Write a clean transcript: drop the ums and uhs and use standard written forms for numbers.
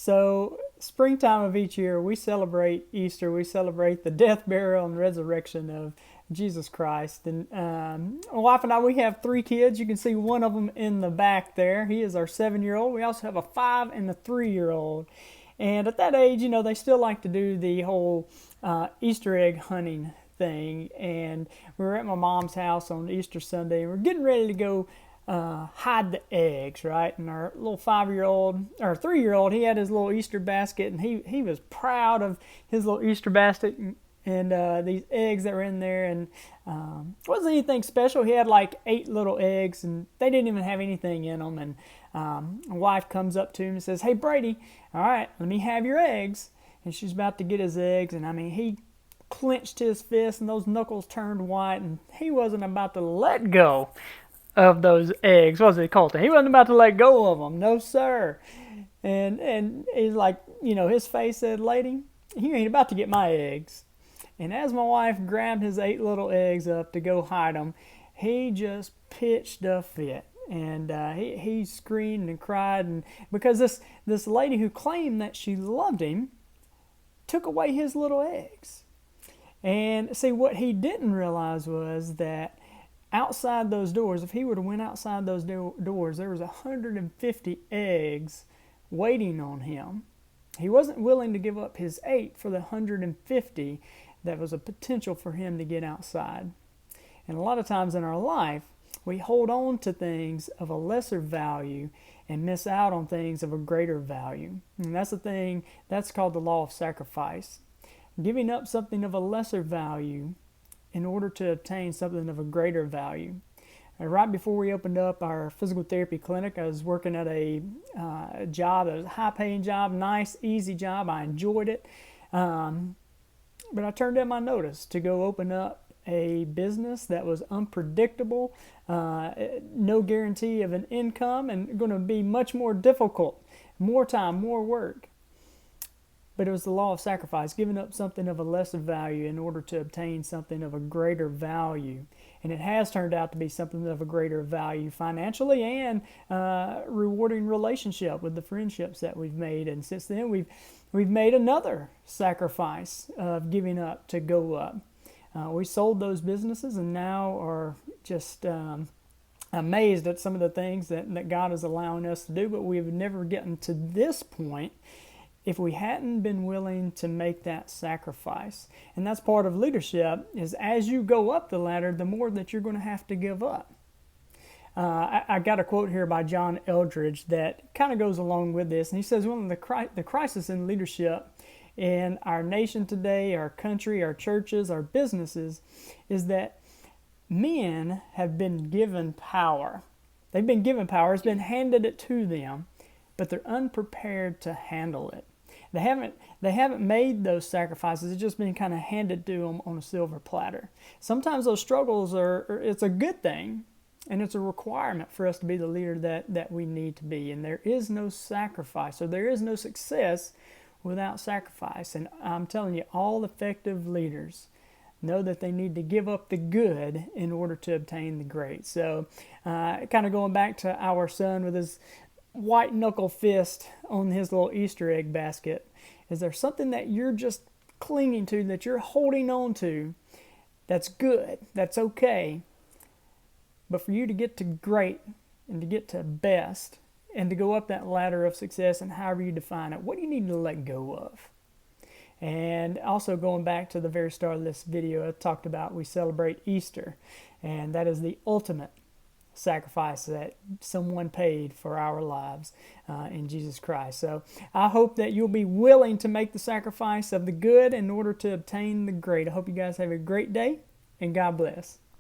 So, springtime of each year, we celebrate Easter. We celebrate the death, burial, and resurrection of Jesus Christ. And my wife and I, we have three kids. You can see one of them in the back there. He is our 7-year-old. We also have a 5 and a 3-year-old. And at that age, they still like to do the whole Easter egg hunting thing. And we were at my mom's house on Easter Sunday, and we're getting ready to go hide the eggs, right? And our little 5-year-old or 3-year-old, he had his little Easter basket, and he was proud of his little Easter basket and these eggs that were in there. And it wasn't anything special. He had like 8 little eggs, and they didn't even have anything in them. And my wife comes up to him and says, "Hey, Brady, all right, let me have your eggs." And she's about to get his eggs, and he clenched his fist, and those knuckles turned white, and he wasn't about to let go of those eggs. What was it, Colton? He wasn't about to let go of them. No, sir. And he's like, his face said, "Lady, you ain't about to get my eggs." And as my wife grabbed his 8 little eggs up to go hide them, he just pitched a fit. And he screamed and cried, and because this lady who claimed that she loved him took away his little eggs. And see, what he didn't realize was that outside those doors, if he would have went outside those doors, there was 150 eggs waiting on him. He wasn't willing to give up his 8 for the 150 that was a potential for him to get outside. And a lot of times in our life, we hold on to things of a lesser value and miss out on things of a greater value. And that's the thing, that's called the law of sacrifice. Giving up something of a lesser value in order to obtain something of a greater value. Right before we opened up our physical therapy clinic, I was working at a job, a high-paying job, nice, easy job. I enjoyed it. But I turned in my notice to go open up a business that was unpredictable, no guarantee of an income, and going to be much more difficult, more time, more work. But it was the law of sacrifice, giving up something of a lesser value in order to obtain something of a greater value. And it has turned out to be something of a greater value financially and rewarding relationship with the friendships that we've made. And since then, we've made another sacrifice of giving up to go up. We sold those businesses and now are just amazed at some of the things that God is allowing us to do, but we've never gotten to this point if we hadn't been willing to make that sacrifice. And that's part of leadership, is as you go up the ladder, the more that you're going to have to give up. I got a quote here by John Eldredge that kind of goes along with this, and he says, one of the crisis in leadership in our nation today, our country, our churches, our businesses, is that men have been given power. They've been given power. It's been handed it to them, but they're unprepared to handle it. They haven't made those sacrifices. It's just been kind of handed to them on a silver platter. Sometimes those struggles it's a good thing, and it's a requirement for us to be the leader that we need to be. And there is no sacrifice, or there is no success without sacrifice. And I'm telling you, all effective leaders know that they need to give up the good in order to obtain the great. So kind of going back to our son with his white knuckle fist on his little Easter egg basket, is there something that you're just clinging to, that you're holding on to, that's good, that's okay, but for you to get to great and to get to best and to go up that ladder of success, and however you define it, what do you need to let go of? And also going back to the very start of this video, I talked about we celebrate Easter, and that is the ultimate sacrifice that someone paid for our lives in Jesus Christ. So I hope that you'll be willing to make the sacrifice of the good in order to obtain the great. I hope you guys have a great day, and God bless.